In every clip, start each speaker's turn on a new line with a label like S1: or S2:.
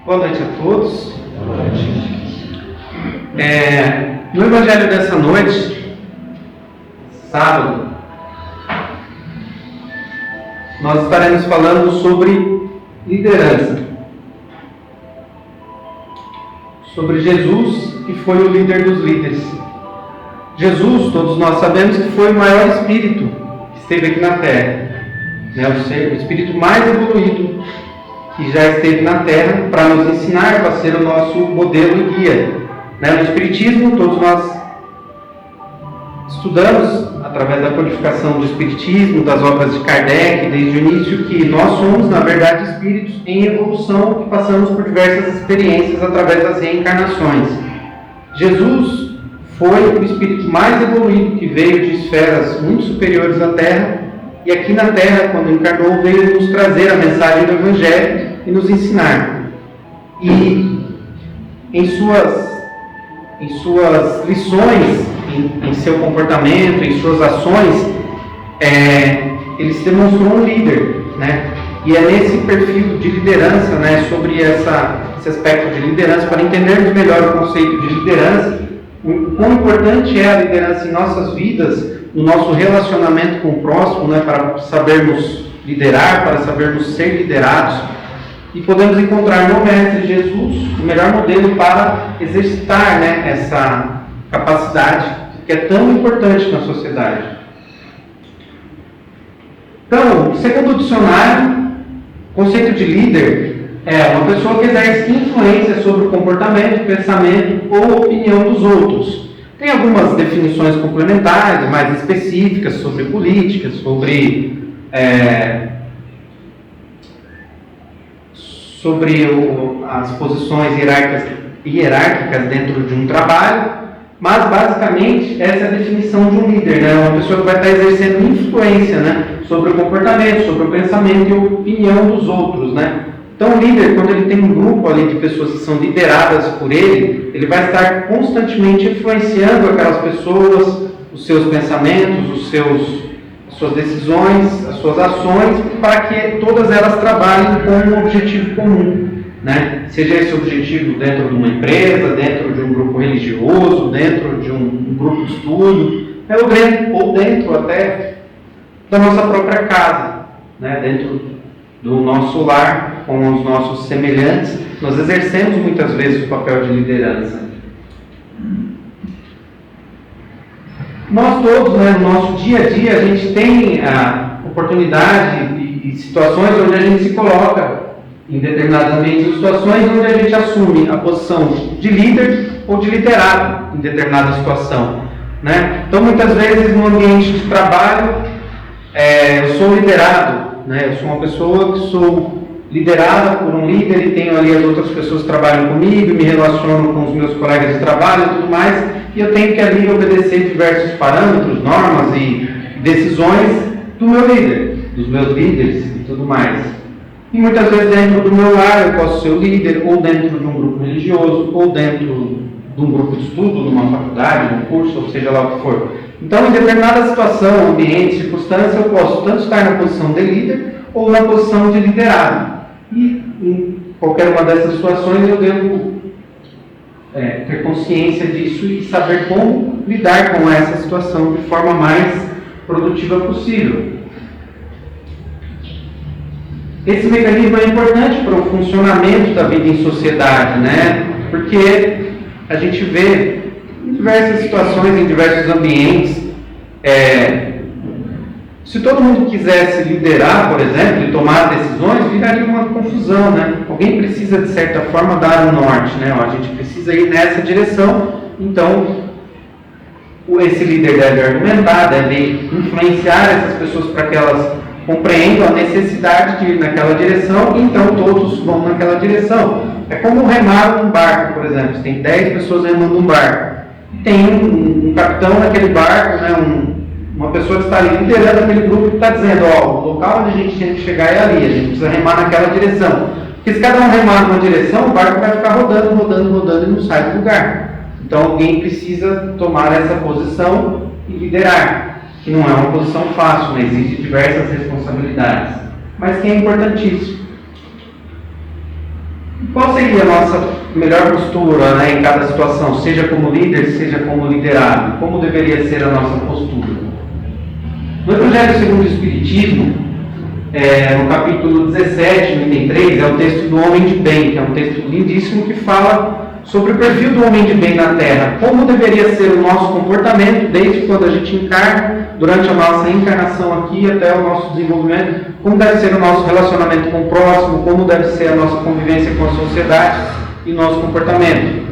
S1: Boa noite a todos. Boa noite. No Evangelho dessa noite, sábado, nós estaremos falando sobre liderança. Sobre Jesus, que foi o líder dos líderes. Jesus, todos nós sabemos que foi o maior espírito que esteve aqui na Terra. O espírito mais evoluído que já esteve na Terra para nos ensinar, para ser o nosso modelo e guia. No Espiritismo, todos nós estudamos, através da codificação do Espiritismo, das obras de Kardec, desde o início, que nós somos, na verdade, espíritos em evolução, que passamos por diversas experiências através das reencarnações. Jesus foi o espírito mais evoluído que veio de esferas muito superiores à Terra, e aqui na Terra, quando encarnou, veio nos trazer a mensagem do Evangelho e nos ensinar. E em suas lições, em seu comportamento, em suas ações, ele se demonstrou um líder, E é nesse perfil de liderança, sobre esse aspecto de liderança, para entendermos melhor o conceito de liderança, o quão importante é a liderança em nossas vidas, no nosso relacionamento com o próximo, para sabermos liderar, para sabermos ser liderados, e podemos encontrar no Mestre Jesus o melhor modelo para exercitar essa capacidade que é tão importante na sociedade. Então, segundo o dicionário, o conceito de líder é uma pessoa que exerce influência sobre o comportamento, pensamento ou opinião dos outros. Tem algumas definições complementares, mais específicas, sobre política, sobre as posições hierárquicas dentro de um trabalho, mas basicamente essa é a definição de um líder, Uma pessoa que vai estar exercendo influência, sobre o comportamento, sobre o pensamento e a opinião dos outros, Então o líder, quando ele tem um grupo ali de pessoas que são lideradas por ele vai estar constantemente influenciando aquelas pessoas, os seus pensamentos, as suas decisões, as suas ações, para que todas elas trabalhem com um objetivo comum, Seja esse objetivo dentro de uma empresa, dentro de um grupo religioso, dentro de um grupo de estudo, ou dentro até da nossa própria casa, dentro do nosso lar, com os nossos semelhantes. Nós exercemos muitas vezes o papel de liderança. Nós todos, no nosso dia a dia, a gente tem a oportunidade e situações onde a gente se coloca em determinados ambientes, situações onde a gente assume a posição de líder ou de liderado em determinada situação, Então, muitas vezes, no ambiente de trabalho, eu sou liderado, eu sou uma pessoa que sou liderada por um líder e tenho ali as outras pessoas que trabalham comigo, me relaciono com os meus colegas de trabalho e tudo mais, e eu tenho que ali obedecer diversos parâmetros, normas e decisões do meu líder, dos meus líderes e tudo mais. E muitas vezes dentro do meu lar eu posso ser o líder, ou dentro de um grupo religioso, ou dentro de um grupo de estudo, numa faculdade, num curso, ou seja lá o que for. Então, em determinada situação, ambiente, circunstância, eu posso tanto estar na posição de líder ou na posição de liderado. E em qualquer uma dessas situações eu devo ter consciência disso e saber como lidar com essa situação de forma mais produtiva possível. Esse mecanismo é importante para o funcionamento da vida em sociedade, Porque a gente vê em diversas situações, em diversos ambientes, se todo mundo quisesse liderar, por exemplo, e tomar decisões, viraria uma confusão, Alguém precisa, de certa forma, dar um norte, A gente precisa ir nessa direção, então esse líder deve argumentar, deve influenciar essas pessoas para que elas compreendam a necessidade de ir naquela direção, e então todos vão naquela direção. É como remar um barco, por exemplo. Você tem 10 pessoas remando um barco. Tem um capitão naquele barco, uma pessoa que está ali liderando aquele grupo que está dizendo, o local onde a gente tem que chegar é ali, a gente precisa remar naquela direção. Porque se cada um remar numa direção, o barco vai ficar rodando e não sai do lugar. Então alguém precisa tomar essa posição e liderar, que não é uma posição fácil, exige diversas responsabilidades, mas que é importantíssimo. Qual seria a nossa melhor postura, né, em cada situação, seja como líder, seja como liderado? Como deveria ser a nossa postura? No Evangelho segundo o Espiritismo, no capítulo 17, no item 3, é o texto do homem de bem, que é um texto lindíssimo que fala sobre o perfil do homem de bem na Terra, como deveria ser o nosso comportamento desde quando a gente encarna, durante a nossa encarnação aqui até o nosso desenvolvimento, como deve ser o nosso relacionamento com o próximo, como deve ser a nossa convivência com a sociedade e nosso comportamento.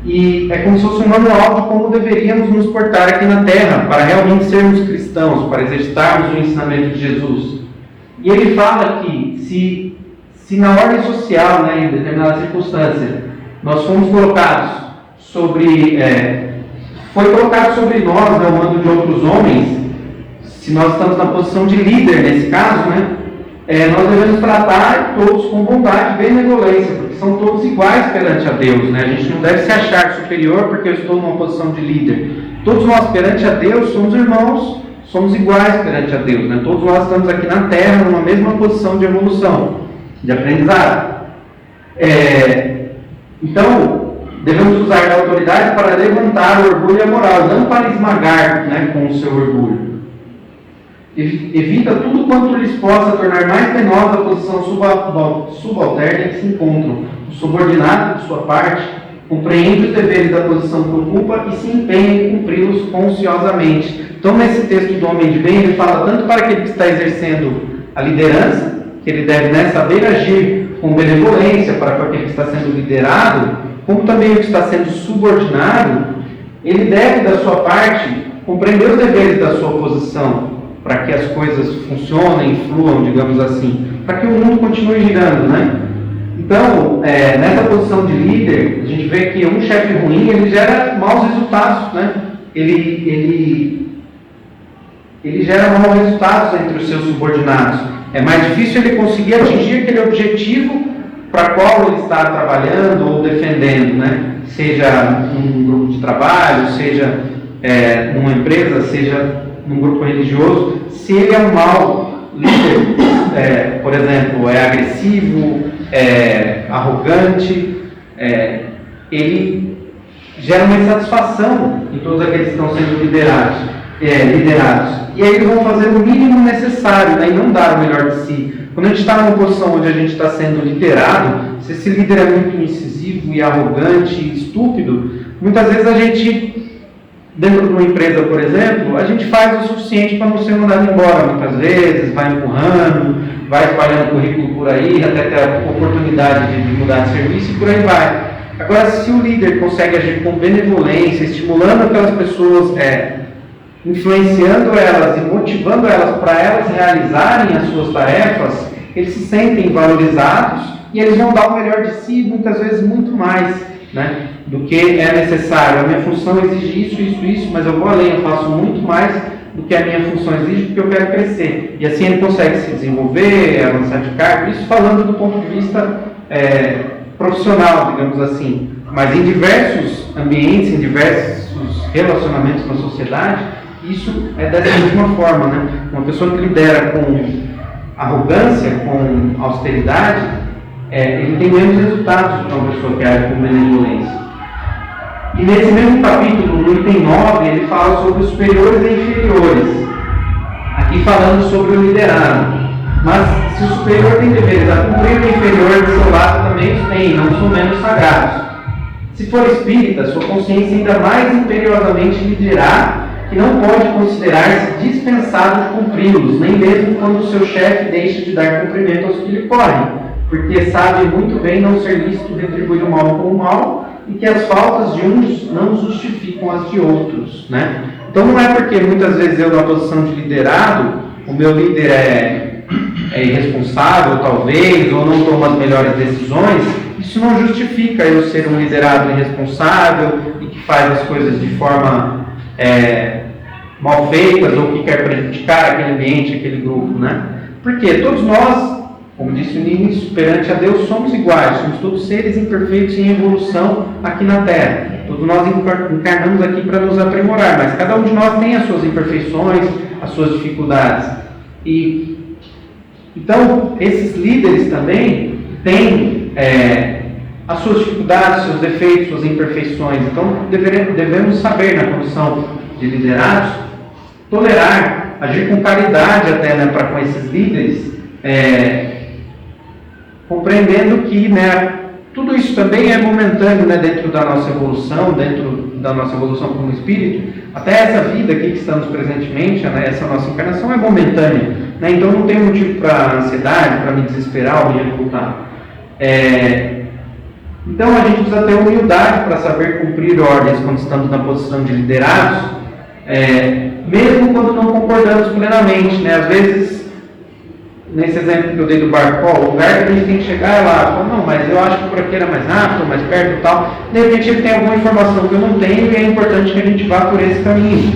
S1: E é como se fosse um manual de como deveríamos nos portar aqui na Terra, para realmente sermos cristãos, para exercitarmos o ensinamento de Jesus. E ele fala que se na ordem social, né, em determinada circunstância, nós fomos colocados foi colocado sobre nós, né, o mando de outros homens, se nós estamos na posição de líder nesse caso, né, nós devemos tratar todos com bondade e benevolência, porque são todos iguais perante a Deus, né? A gente não deve se achar superior porque eu estou numa posição de líder. Todos nós perante a Deus somos irmãos, somos iguais perante a Deus, né? Todos nós estamos aqui na Terra numa mesma posição de evolução, de aprendizado. Então, devemos usar da autoridade para levantar o orgulho e a moral, não para esmagar, né, com o seu orgulho. Evita tudo quanto lhes possa tornar mais penosa a posição subalterna em que se encontram. O subordinado, de sua parte, compreende os deveres da posição que ocupa e se empenha em cumpri-los consciosamente. Então, nesse texto do homem de bem, ele fala tanto para aquele que está exercendo a liderança, que ele deve, né, saber agir com benevolência para aquele que está sendo liderado, como também o que está sendo subordinado, ele deve, da sua parte, compreender os deveres da sua posição, para que as coisas funcionem, fluam, digamos assim, para que o mundo continue girando, né? Então, nessa posição de líder, a gente vê que um chefe ruim, ele gera maus resultados, né? Ele gera maus resultados entre os seus subordinados. É mais difícil ele conseguir atingir aquele objetivo para qual ele está trabalhando ou defendendo, né? Seja num grupo de trabalho, seja numa empresa, seja num grupo religioso. Se ele é um mau líder, por exemplo, é agressivo, arrogante, ele gera uma insatisfação em todos aqueles que estão sendo liderados. E aí eles vão fazer o mínimo necessário, né, e não dar o melhor de si. Quando a gente está numa posição onde a gente está sendo liderado, se esse líder é muito incisivo e arrogante e estúpido, muitas vezes a gente, dentro de uma empresa, por exemplo, a gente faz o suficiente para não ser mandado embora muitas vezes, vai empurrando, vai espalhando currículo por aí, até ter a oportunidade de mudar de serviço e por aí vai. Agora, se o líder consegue agir com benevolência, estimulando aquelas pessoas, influenciando elas e motivando elas para elas realizarem as suas tarefas, eles se sentem valorizados e eles vão dar o melhor de si, muitas vezes muito mais, né, do que é necessário. A minha função exige isso, mas eu vou além, eu faço muito mais do que a minha função exige, porque eu quero crescer. E assim ele consegue se desenvolver, avançar de cargo, isso falando do ponto de vista profissional, digamos assim. Mas em diversos ambientes, em diversos relacionamentos na sociedade, isso é dessa mesma forma, né? Uma pessoa que lidera com arrogância, com austeridade, ele tem menos resultados do que uma pessoa que age com benevolência. E nesse mesmo capítulo, no item 9, ele fala sobre os superiores e inferiores. Aqui falando sobre o liderado. Mas se o superior tem deveres a cumprir, o inferior de seu lado também os tem, não são menos sagrados. Se for espírita, sua consciência ainda mais imperiosamente lhe dirá que não pode considerar-se dispensado de cumpri-los, nem mesmo quando o seu chefe deixa de dar cumprimento aos que lhe correm, porque sabe muito bem não ser lícito retribuir o mal com o mal, e que as faltas de uns não justificam as de outros, né? Então não é porque muitas vezes eu, na posição de liderado, o meu líder é irresponsável, talvez, ou não toma as melhores decisões, isso não justifica eu ser um liderado irresponsável e que faz as coisas de forma mal feitas ou que quer prejudicar aquele ambiente, aquele grupo, né? Porque todos nós, como disse no início, perante a Deus somos iguais, somos todos seres imperfeitos em evolução aqui na Terra. Todos nós encarnamos aqui para nos aprimorar, mas cada um de nós tem as suas imperfeições, as suas dificuldades. Então, esses líderes também têm as suas dificuldades, seus defeitos, suas imperfeições. Então, devemos saber, na condição de liderados, tolerar, agir com caridade até, né, para com esses líderes, compreendendo que, né, tudo isso também é momentâneo, né, dentro da nossa evolução como espírito. Até essa vida aqui que estamos presentemente, né, essa nossa encarnação é momentânea, né, então não tem motivo para ansiedade, para me desesperar ou me revoltar. Então a gente precisa ter humildade para saber cumprir ordens quando estamos na posição de liderados, mesmo quando não concordamos plenamente, né? Às vezes, nesse exemplo que eu dei do barco, o lugar que a gente tem que chegar é lá, não, mas eu acho que por aqui era mais rápido, mais perto e tal. De repente ele tem alguma informação que eu não tenho e é importante que a gente vá por esse caminho.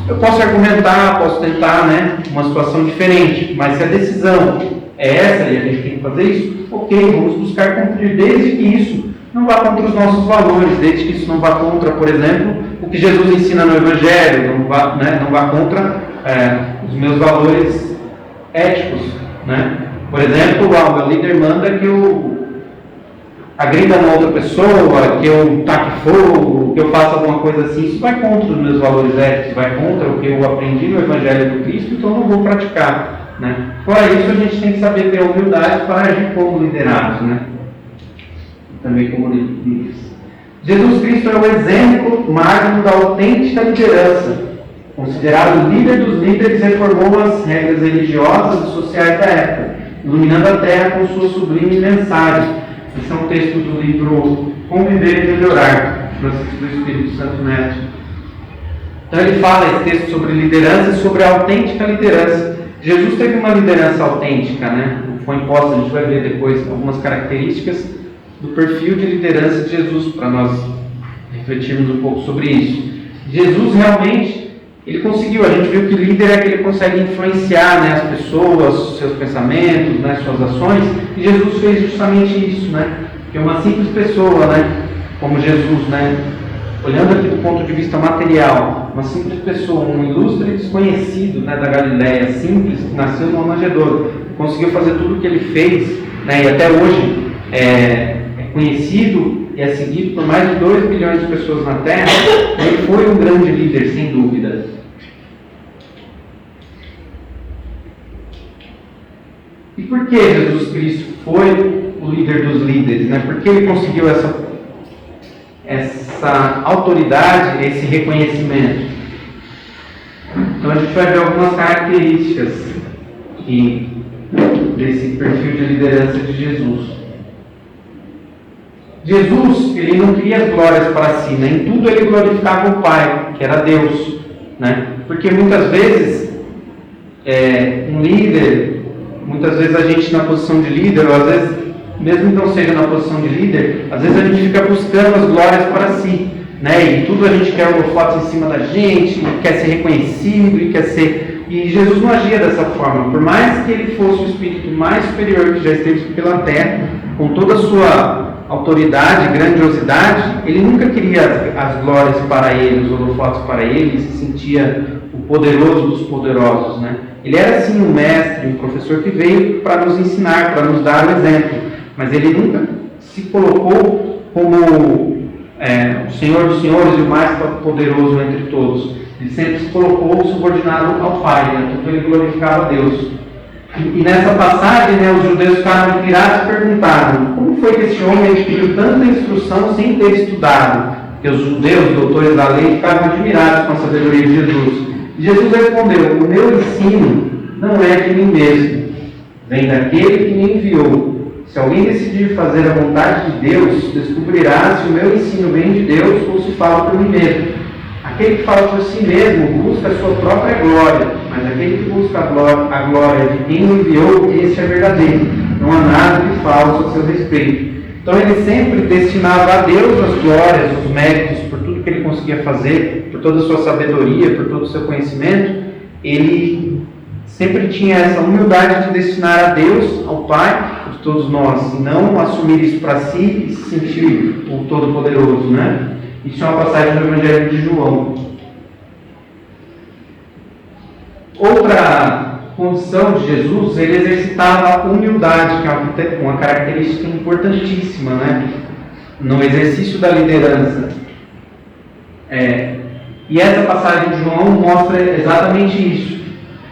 S1: Eu posso argumentar, posso tentar, né, uma situação diferente, mas se a decisão é essa e a gente tem que fazer isso, ok, vamos buscar cumprir, desde que isso não vá contra os nossos valores, desde que isso não vá contra, por exemplo, o que Jesus ensina no Evangelho, não vá contra os meus valores éticos, né? Por exemplo, o meu líder manda que eu agrida uma outra pessoa, que eu taque fogo, que eu faça alguma coisa assim, isso vai contra os meus valores éticos, vai contra o que eu aprendi no Evangelho do Cristo, então eu não vou praticar, né? Fora isso, a gente tem que saber ter humildade para agir como liderados, né? Também como líderes. Jesus Cristo é o exemplo máximo da autêntica liderança. Considerado o líder dos líderes, reformou as regras religiosas e sociais da época, iluminando a terra com sua sublime mensagem. Esse é um texto do livro Conviver e Melhorar, Francisco do Espírito Santo Neto. Então ele fala esse texto sobre liderança e sobre a autêntica liderança. Jesus teve uma liderança autêntica, né? Foi imposta, a gente vai ver depois algumas características do perfil de liderança de Jesus, para nós refletirmos um pouco sobre isso. Jesus realmente, ele conseguiu, a gente viu que líder é que ele consegue influenciar, né, as pessoas, seus pensamentos, né, suas ações, e Jesus fez justamente isso, né? Porque uma simples pessoa, né, como Jesus, né, olhando aqui do ponto de vista material, uma simples pessoa, um ilustre desconhecido, né, da Galileia, simples, que nasceu numa manjedoura, conseguiu fazer tudo o que ele fez, né, e até hoje é conhecido e é seguido por mais de 2 bilhões de pessoas na Terra. Ele foi um grande líder, sem dúvida. E por que Jesus Cristo foi o líder dos líderes, né? Por que ele conseguiu essa autoridade, esse reconhecimento? Então a gente vai ver algumas características desse perfil de liderança de Jesus. Jesus, ele não queria as glórias para si, né? Em tudo ele glorificava o Pai, que era Deus, né? Porque muitas vezes, um líder, muitas vezes a gente na posição de líder, ou às vezes, mesmo que não seja na posição de líder, às vezes a gente fica buscando as glórias para si, né? E tudo a gente quer holofotes em cima da gente, quer ser reconhecido, e Jesus não agia dessa forma. Por mais que ele fosse o espírito mais superior que já esteve pela terra, com toda a sua autoridade, grandiosidade, ele nunca queria as glórias para ele, os holofotes para ele, ele se sentia o poderoso dos poderosos, né? Ele era sim um mestre, um professor que veio para nos ensinar, para nos dar o exemplo, mas ele nunca se colocou como o Senhor dos Senhores e o mais poderoso entre todos. Ele sempre se colocou subordinado ao Pai, né? Então ele glorificava a Deus. E nessa passagem, né, os judeus ficaram admirados e perguntaram: como foi que esse homem adquiriu tanta instrução sem ter estudado? Porque os judeus, doutores da lei, ficavam admirados com a sabedoria de Jesus. E Jesus respondeu: o meu ensino não é de mim mesmo, vem daquele que me enviou. Se alguém decidir fazer a vontade de Deus, descobrirá se o meu ensino vem de Deus ou se fala por mim mesmo. Aquele que fala por si mesmo busca a sua própria glória, mas aquele que busca a glória de quem o enviou, esse é verdadeiro. Não há nada de falso a seu respeito. Então ele sempre destinava a Deus as glórias, os méritos, por tudo que ele conseguia fazer, por toda a sua sabedoria, por todo o seu conhecimento. Ele sempre tinha essa humildade de destinar a Deus, ao Pai, de todos nós, e não assumir isso para si e se sentir o Todo-Poderoso, né? Isso é uma passagem do Evangelho de João. Outra condição de Jesus, ele exercitava a humildade, que é uma característica importantíssima, né? No exercício da liderança. E essa passagem de João mostra exatamente isso.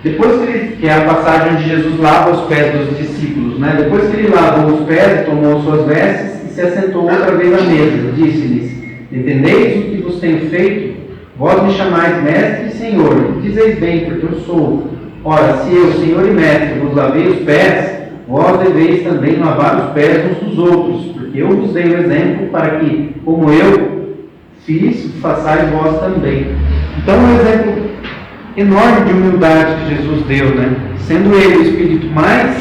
S1: Depois que é a passagem onde Jesus lava os pés dos discípulos, né? Depois que ele lavou os pés, tomou suas vestes e se assentou outra vez à mesa, disse-lhes: entendeis o que vos tenho feito? Vós me chamais mestre e senhor, dizeis bem, porque eu sou. Ora, se eu, senhor e mestre, vos lavei os pés, vós deveis também lavar os pés uns dos outros, porque eu vos dei o exemplo para que, como eu fiz, façais vós também. Então, um exemplo enorme de humildade que Jesus deu, né? Sendo ele o espírito mais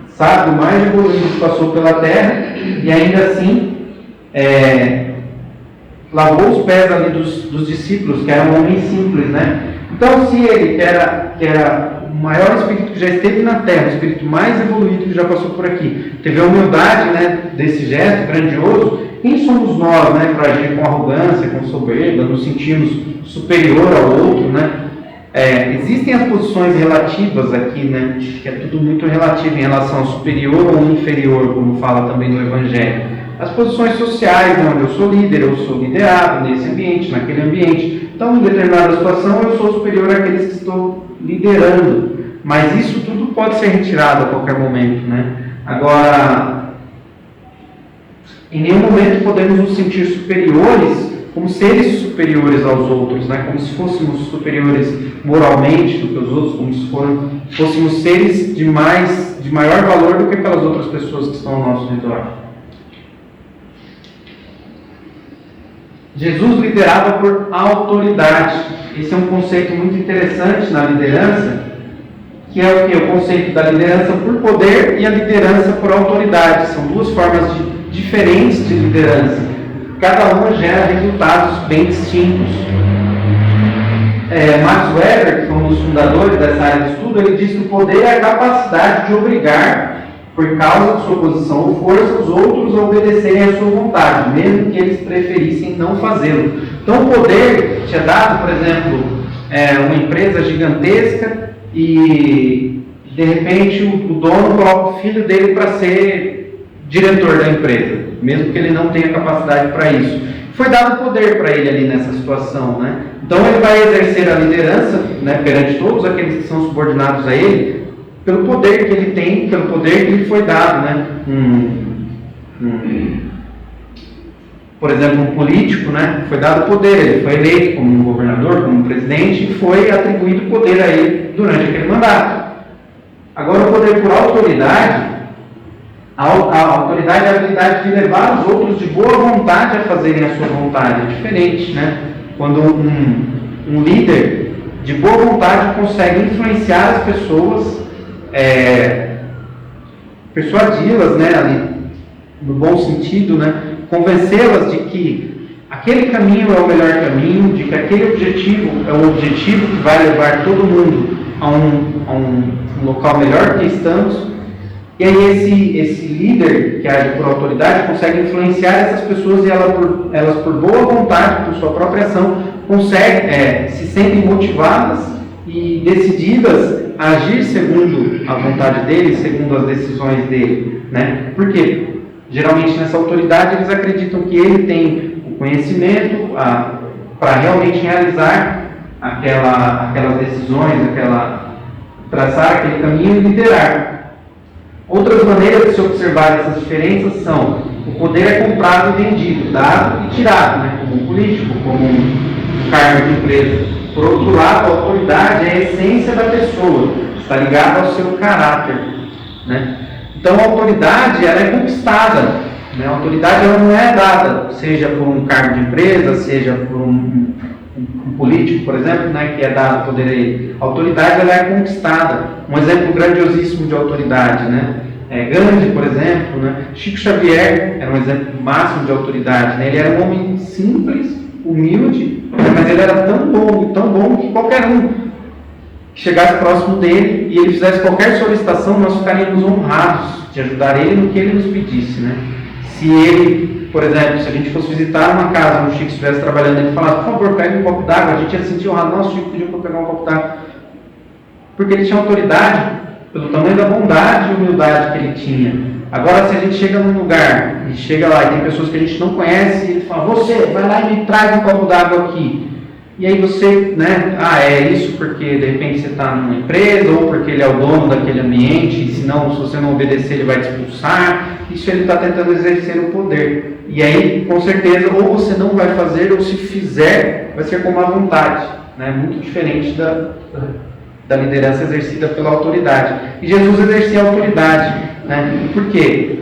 S1: sábio, mais evoluído que passou pela terra, e ainda assim lavou os pés ali dos discípulos, que eram homens simples, né? Então, se ele, que era o maior espírito que já esteve na terra, o espírito mais evoluído que já passou por aqui, teve a humildade, né, desse gesto grandioso, quem somos nós, né, para agir com arrogância, com soberba, nos sentirmos superior ao outro, né? Existem as posições relativas aqui, né, que é tudo muito relativo em relação ao superior ou inferior, como fala também no Evangelho. As posições sociais, onde eu sou líder, eu sou liderado nesse ambiente, naquele ambiente. Então, em determinada situação, eu sou superior àqueles que estou liderando. Mas isso tudo pode ser retirado a qualquer momento, né? Agora, em nenhum momento podemos nos sentir superiores como seres superiores aos outros, né? Como se fôssemos superiores moralmente do que os outros, como se fôssemos seres de maior valor do que aquelas outras pessoas que estão ao nosso redor. Jesus liderava por autoridade. Esse é um conceito muito interessante na liderança, que é o que? O conceito da liderança por poder e a liderança por autoridade. São duas formas diferentes de liderança. Cada uma gera resultados bem distintos. Max Weber, que foi um dos fundadores dessa área de estudo, ele diz que o poder é a capacidade de obrigar, por causa de sua posição ou força, os outros a obedecerem à sua vontade, mesmo que eles preferissem não fazê-lo. Então o poder tinha dado, por exemplo, uma empresa gigantesca e de repente o dono coloca o filho dele para ser diretor da empresa, mesmo que ele não tenha capacidade para isso. Foi dado poder para ele ali nessa situação, né? Então ele vai exercer a liderança, né, perante todos aqueles que são subordinados a ele, pelo poder que ele tem, pelo poder que lhe foi dado, né? Por exemplo, um político, né? Foi dado poder, ele foi eleito como um governador, como um presidente, e foi atribuído poder a ele durante aquele mandato. Agora, o poder por autoridade, a autoridade é a habilidade de levar os outros de boa vontade a fazerem a sua vontade. É diferente, né? Quando um líder de boa vontade consegue influenciar as pessoas, persuadi-las, né, ali, no bom sentido, né, convencê-las de que aquele caminho é o melhor caminho, de que aquele objetivo é o objetivo que vai levar todo mundo a um local melhor que estamos. E aí esse líder que age por autoridade consegue influenciar essas pessoas e elas por boa vontade, por sua própria ação, se sentem motivadas e decididas a agir segundo a vontade dele, segundo as decisões dele, né? Porque geralmente nessa autoridade eles acreditam que ele tem o conhecimento para realmente realizar aquelas decisões, traçar aquele caminho e liderar. Outras maneiras de se observar essas diferenças são: o poder é comprado e vendido, dado e tirado, né? Como um político, como um cargo de empresa. Por outro lado, a autoridade é a essência da pessoa, está ligada ao seu caráter, né? Então a autoridade ela é conquistada, né? A autoridade ela não é dada, seja por um cargo de empresa, seja por um político, por exemplo, né, que é dado poder a ele. A autoridade ela é conquistada. Um exemplo grandiosíssimo de autoridade, né? Gandhi, por exemplo, né? Chico Xavier era um exemplo máximo de autoridade, né? Ele era um homem simples, humilde, mas ele era tão bom que qualquer um que chegasse próximo dele e ele fizesse qualquer solicitação, nós ficaríamos honrados de ajudar ele no que ele nos pedisse, né? Se ele, por exemplo, se a gente fosse visitar uma casa onde o Chico estivesse trabalhando, ele falasse: por favor, pegue um copo d'água, a gente ia se sentir honrado. Nossa, o Chico pediu para eu pegar um copo d'água. porque ele tinha autoridade pelo tamanho da bondade e humildade que ele tinha. Agora, se a gente chega num lugar, e chega lá e tem pessoas que a gente não conhece, e ele fala, você, vai lá e me traz um copo d'água aqui. E aí você, né, é isso porque de repente você está numa empresa, ou porque ele é o dono daquele ambiente, e senão, se você não obedecer, ele vai te expulsar. Isso ele está tentando exercer o poder. E aí, com certeza, ou você não vai fazer, ou se fizer, vai ser com má vontade, né? Muito diferente da liderança exercida pela autoridade. E Jesus exercia a autoridade, né? Por quê?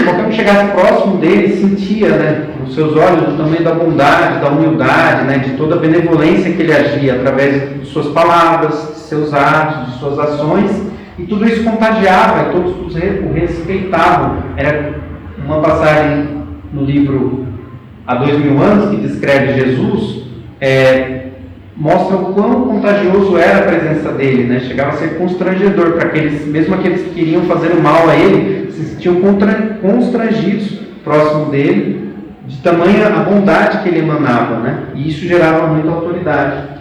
S1: Qualquer um chegasse próximo dele, sentia, né, nos seus olhos o tamanho da bondade, da humildade, né, de toda a benevolência que ele agia através de suas palavras, de seus atos, de suas ações, e tudo isso contagiava, e todos o respeitavam. Era uma passagem no livro Há 2000 anos, que descreve Jesus, mostra o quão contagioso era a presença dele, né? Chegava a ser constrangedor para aqueles, mesmo aqueles que queriam fazer o mal a ele, se sentiam constrangidos próximo dele, de tamanha a bondade que ele emanava, né? E isso gerava muita autoridade.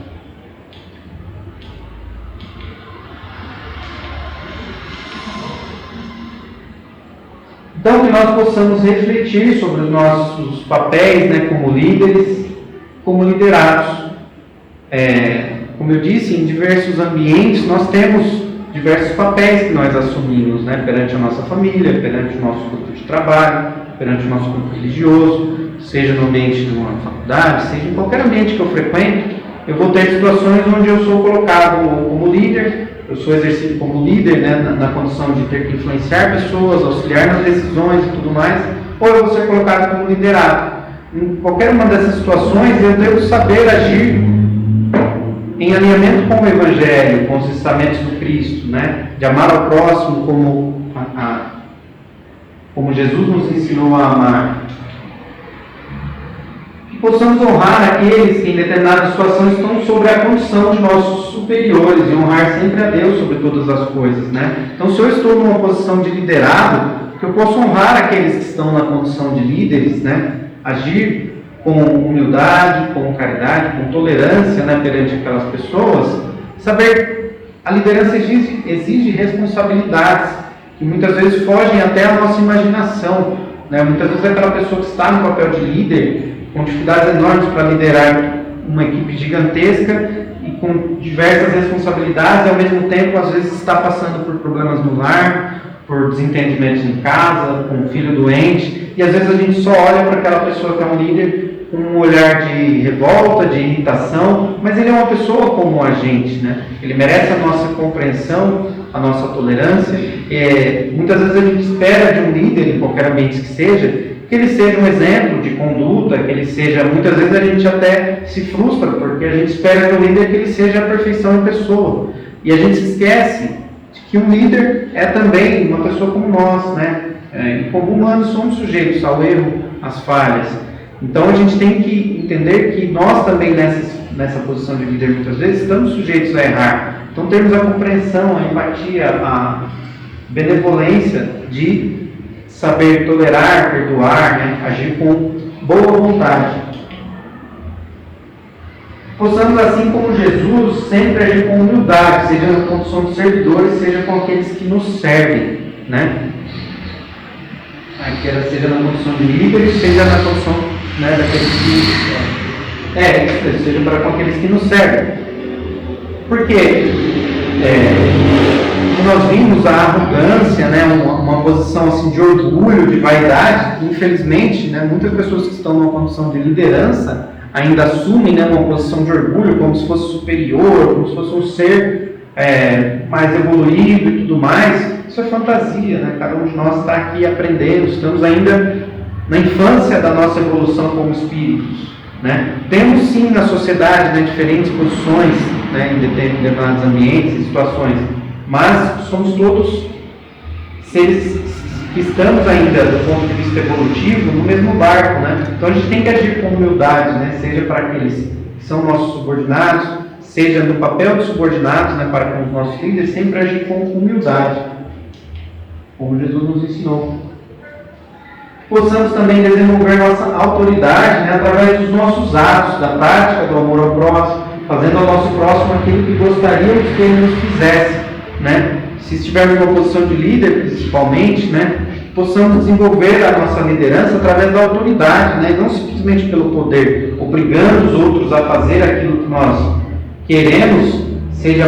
S1: Então, que nós possamos refletir sobre os nossos papéis, né, como líderes, como liderados. Como eu disse, em diversos ambientes nós temos diversos papéis que nós assumimos, né, perante a nossa família, perante o nosso grupo de trabalho, perante o nosso grupo religioso, seja no ambiente de uma faculdade, seja em qualquer ambiente que eu frequento, eu vou ter situações onde eu sou colocado como líder, eu sou exercido como líder, né, na condição de ter que influenciar pessoas, auxiliar nas decisões e tudo mais, ou eu vou ser colocado como liderado. Em qualquer uma dessas situações eu devo saber agir em alinhamento com o Evangelho, com os ensinamentos do Cristo, né? De amar ao próximo como Jesus nos ensinou a amar. Que possamos honrar aqueles que em determinadas situações estão sobre a condição de nossos superiores e honrar sempre a Deus sobre todas as coisas, né? Então, se eu estou numa posição de liderado, que eu posso honrar aqueles que estão na condição de líderes, né? Agir com humildade, com caridade, com tolerância, né, perante aquelas pessoas. Saber, a liderança exige responsabilidades que muitas vezes fogem até a nossa imaginação, né? Muitas vezes aquela pessoa que está no papel de líder, com dificuldades enormes para liderar uma equipe gigantesca e com diversas responsabilidades, e ao mesmo tempo às vezes está passando por problemas no lar, por desentendimentos em casa, com um filho doente, e às vezes a gente só olha para aquela pessoa que é um líder com um olhar de revolta, de irritação, mas ele é uma pessoa como a gente, né? Ele merece a nossa compreensão, a nossa tolerância. Muitas vezes a gente espera de um líder, em qualquer ambiente que seja, que ele seja um exemplo de conduta, que ele seja, muitas vezes a gente até se frustra, porque a gente espera de um líder que ele seja a perfeição em pessoa, e a gente se esquece de que um líder é também uma pessoa como nós, né? E como humanos somos sujeitos ao erro, às falhas. Então a gente tem que entender que nós também nessa posição de líder muitas vezes estamos sujeitos a errar. Então temos a compreensão, a empatia, a benevolência de saber tolerar, perdoar, né? Agir com boa vontade. Possamos, assim como Jesus, sempre agir com humildade, seja na condição de servidores, seja com aqueles que nos servem, né? Seja na condição de líderes, seja na condição, né, daqueles que seja para com aqueles que nos servem. Porque nós vimos a arrogância, né, uma posição assim, de orgulho, de vaidade, infelizmente, né, muitas pessoas que estão numa condição de liderança ainda assumem, né, uma posição de orgulho como se fosse superior, como se fosse um ser mais evoluído e tudo mais. Isso é fantasia, né? Cada um de nós está aqui aprendendo, estamos ainda na infância da nossa evolução como espíritos, né? Temos sim na sociedade, né, diferentes posições, né, em determinados ambientes e situações, mas somos todos seres que estamos ainda, do ponto de vista evolutivo, no mesmo barco, né? Então a gente tem que agir com humildade, né? Seja para aqueles que são nossos subordinados, seja no papel de subordinados, né, para com os nossos líderes, sempre agir com humildade, como Jesus nos ensinou. Possamos também desenvolver nossa autoridade, né, através dos nossos atos, da prática do amor ao próximo, fazendo ao nosso próximo aquilo que gostaríamos que ele nos fizesse, né? Se estivermos numa posição de líder, principalmente, né, possamos desenvolver a nossa liderança através da autoridade, né, e não simplesmente pelo poder, obrigando os outros a fazer aquilo que nós queremos, seja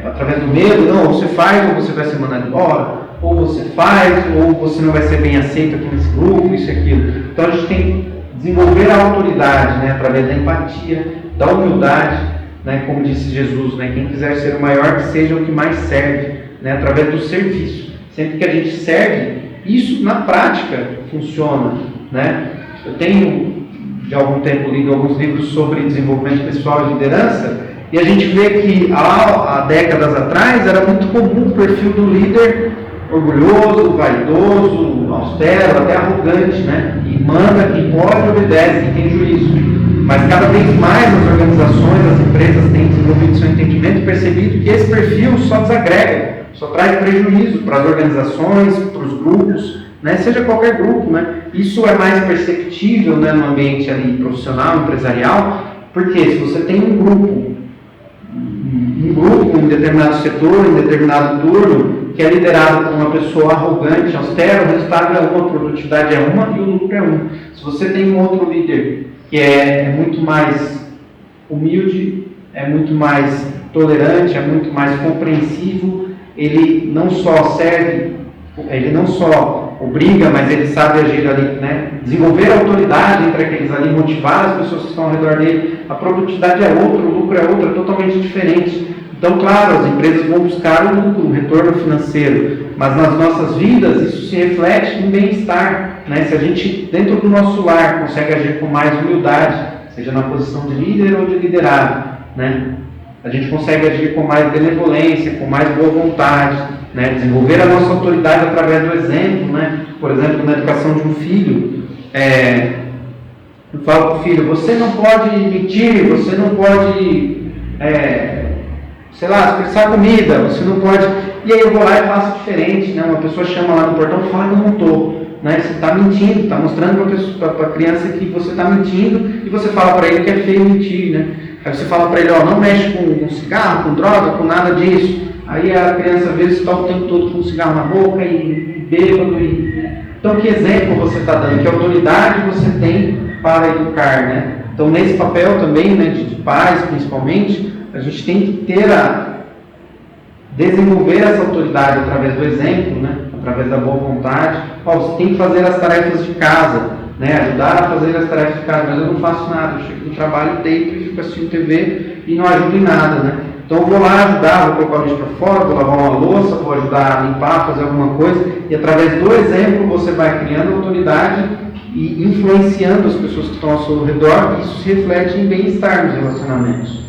S1: através do medo, não, ou você faz ou você vai ser mandado embora, ou você faz ou você não vai ser bem aceito aqui nesse grupo, isso e aquilo. Então a gente tem que desenvolver a autoridade, né, através da empatia, da humildade, né, como disse Jesus, né, quem quiser ser o maior, que seja o que mais serve, né, através do serviço. Sempre que a gente serve, isso na prática funciona, né? Eu tenho, de algum tempo, lido alguns livros sobre desenvolvimento pessoal e liderança, e a gente vê que há décadas atrás era muito comum o perfil do líder orgulhoso, vaidoso, austero, até arrogante, né? E manda quem pode, obedece quem tem juízo. Mas cada vez mais as organizações, as empresas têm desenvolvido seu entendimento e percebido que esse perfil só desagrega, só traz prejuízo para as organizações, para os grupos, né? Seja qualquer grupo, né? Isso é mais perceptível, né, no ambiente ali profissional, empresarial, porque se você tem um grupo em determinado setor, em determinado turno, que é liderado por uma pessoa arrogante, austera, o resultado é uma, a produtividade é uma e o lucro é um. Se você tem um outro líder que é muito mais humilde, é muito mais tolerante, é muito mais compreensivo, ele não só serve, ele não só obriga, mas ele sabe agir ali, né? Desenvolver a autoridade entre aqueles ali, motivar as pessoas que estão ao redor dele. A produtividade é outra, o lucro é outro, é totalmente diferente. Então, claro, as empresas vão buscar o lucro, o retorno financeiro, mas nas nossas vidas isso se reflete em bem-estar, né? Se a gente, dentro do nosso lar, consegue agir com mais humildade, seja na posição de líder ou de liderado, né? A gente consegue agir com mais benevolência, com mais boa vontade, né? Desenvolver a nossa autoridade através do exemplo, né? Por exemplo, na educação de um filho, eu falo para o filho, você não pode mentir, você não pode, desperdiçar comida, você não pode... E aí eu vou lá e faço diferente, né? Uma pessoa chama lá no portão e fala que eu não estou. Né? Você está mentindo, está mostrando para a criança que você está mentindo e você fala para ele que é feio mentir, né? Aí você fala para ele, não mexe com cigarro, com droga, com nada disso. Aí a criança vê você está o tempo todo com um cigarro na boca e bêbado. Então que exemplo você está dando? Que autoridade você tem para educar, né? Então nesse papel também, né, de pais principalmente, a gente tem que desenvolver essa autoridade através do exemplo, né? Através da boa vontade. Você tem que fazer as tarefas de casa, né? Ajudar a fazer as tarefas de casa, mas eu não faço nada, eu chego do trabalho, deito e fico assistindo TV e não ajudo em nada, né? Então eu vou lá ajudar, vou colocar o lixo para fora, vou lavar uma louça, vou ajudar a limpar, fazer alguma coisa, e através do exemplo você vai criando autoridade e influenciando as pessoas que estão ao seu redor, e isso se reflete em bem-estar nos relacionamentos.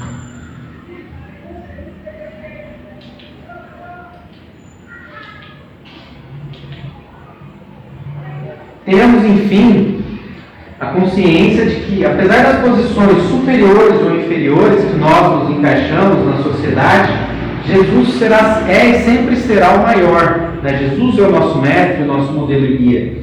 S1: Temos, enfim, a consciência de que, apesar das posições superiores ou inferiores que nós nos encaixamos na sociedade, Jesus é e sempre será o maior, né? Jesus é o nosso mestre, o nosso modelo e guia.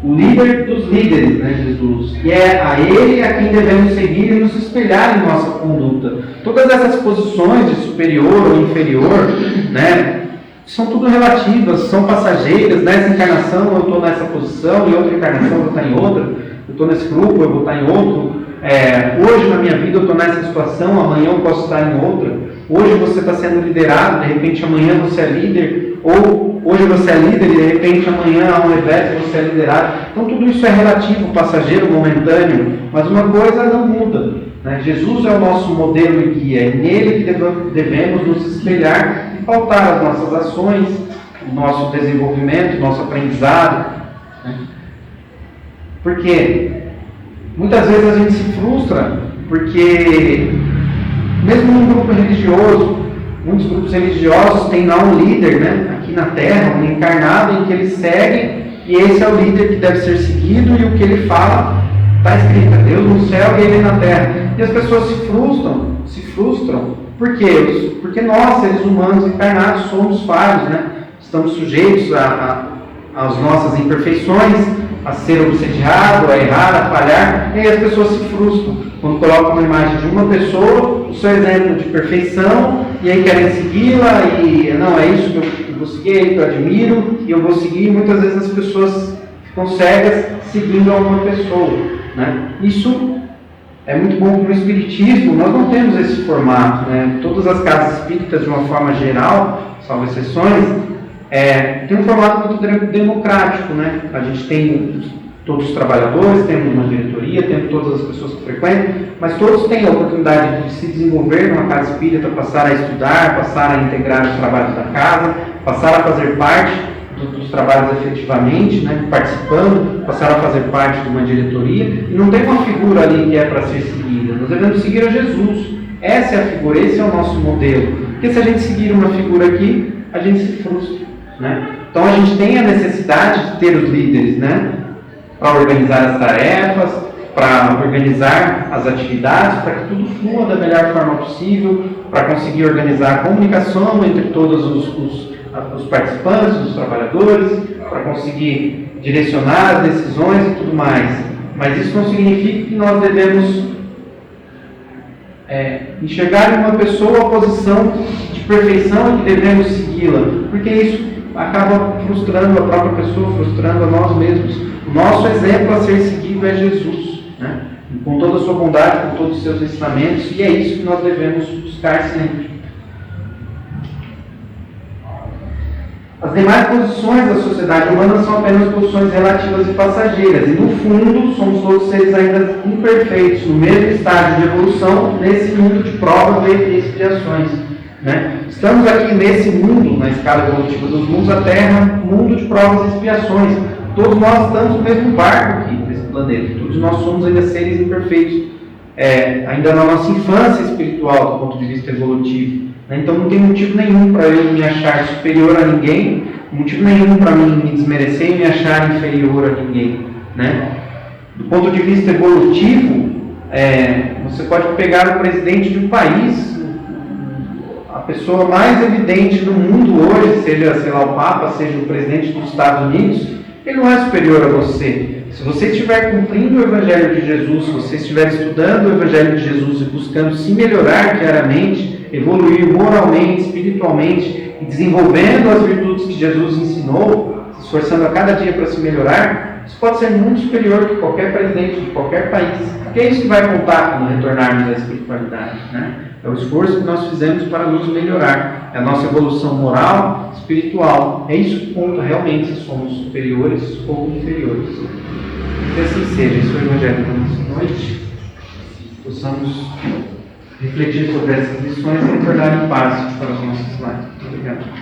S1: O líder dos líderes, né, Jesus. E é a Ele a quem devemos seguir e nos espelhar em nossa conduta. Todas essas posições de superior ou inferior, né, são tudo relativas, são passageiras. Nessa encarnação eu estou nessa posição, em outra encarnação eu vou estar em outra, eu estou nesse grupo, eu vou estar em outro. Hoje na minha vida eu estou nessa situação, amanhã eu posso estar em outra. Hoje você está sendo liderado, de repente amanhã você é líder, ou hoje você é líder e de repente amanhã ao invés você é liderado. Então tudo isso é relativo, passageiro, momentâneo, mas uma coisa não muda, né? Jesus é o nosso modelo e guia, é nele que devemos nos espelhar e pautar as nossas ações, o nosso desenvolvimento, o nosso aprendizado, né? Porque muitas vezes a gente se frustra, porque mesmo num grupo religioso, muitos grupos religiosos têm lá um líder, né, aqui na Terra, um encarnado em que ele segue, e esse é o líder que deve ser seguido, e o que ele fala está escrito, Deus no céu e Ele na Terra. E as pessoas se frustram. Por quê? Porque nós, seres humanos encarnados, somos falhos, né? Estamos sujeitos às nossas imperfeições, a ser obsediado, a errar, a falhar, e aí as pessoas se frustram quando colocam uma imagem de uma pessoa, o seu exemplo de perfeição, e aí querem segui-la, e não, é isso que eu vou seguir, é isso que eu admiro, e eu vou seguir, e muitas vezes as pessoas ficam cegas seguindo alguma pessoa, né? Isso é muito bom para o espiritismo. Nós não temos esse formato, né? Todas as casas espíritas, de uma forma geral, salvo exceções, tem um formato muito democrático, né? A gente tem todos os trabalhadores, temos uma diretoria, temos todas as pessoas que frequentam, mas todos têm a oportunidade de se desenvolver numa casa espírita, passar a estudar, passar a integrar os trabalhos da casa, passar a fazer parte dos trabalhos efetivamente, né, participando, passar a fazer parte de uma diretoria, e não tem uma figura ali que é para ser seguida. Nós devemos seguir a Jesus. Essa é a figura, esse é o nosso modelo. Porque se a gente seguir uma figura aqui, a gente se frustra, né? Então a gente tem a necessidade de ter os líderes, né, para organizar as tarefas, para organizar as atividades, para que tudo flua da melhor forma possível, para conseguir organizar a comunicação entre todos os participantes, os trabalhadores, para conseguir direcionar as decisões e tudo mais. Mas isso não significa que nós devemos enxergar em uma pessoa a posição de perfeição e que devemos segui-la, porque isso acaba frustrando a própria pessoa, frustrando a nós mesmos. O nosso exemplo a ser seguido é Jesus, né? Com toda a sua bondade, com todos os seus ensinamentos, e é isso que nós devemos buscar sempre. As demais posições da sociedade humana são apenas posições relativas e passageiras, e no fundo somos todos seres ainda imperfeitos, no mesmo estágio de evolução, nesse mundo de provas e expiações, né? Estamos aqui nesse mundo, na escala evolutiva dos mundos, a Terra, mundo de provas e expiações. Todos nós estamos no mesmo barco aqui, nesse planeta. Todos nós somos ainda seres imperfeitos, ainda na nossa infância espiritual, do ponto de vista evolutivo. Então não tem motivo nenhum para eu me achar superior a ninguém, motivo nenhum para mim me desmerecer e me achar inferior a ninguém, né? Do ponto de vista evolutivo, você pode pegar o presidente de um país, a pessoa mais evidente do mundo hoje, seja, sei lá, o Papa, seja o presidente dos Estados Unidos, ele não é superior a você. Se você estiver cumprindo o Evangelho de Jesus, se você estiver estudando o Evangelho de Jesus e buscando se melhorar diariamente, evoluir moralmente, espiritualmente e desenvolvendo as virtudes que Jesus ensinou, se esforçando a cada dia para se melhorar, isso pode ser muito superior que qualquer presidente de qualquer país. Porque é isso que vai contar quando retornarmos à espiritualidade, né? É o esforço que nós fizemos para nos melhorar. É a nossa evolução moral, espiritual. É isso que conta realmente se somos superiores ou inferiores. Que assim seja. Isso é o Evangelho da nossa noite. Possamos refletir sobre essas lições e retornar em paz para os nossos lares. Muito obrigado.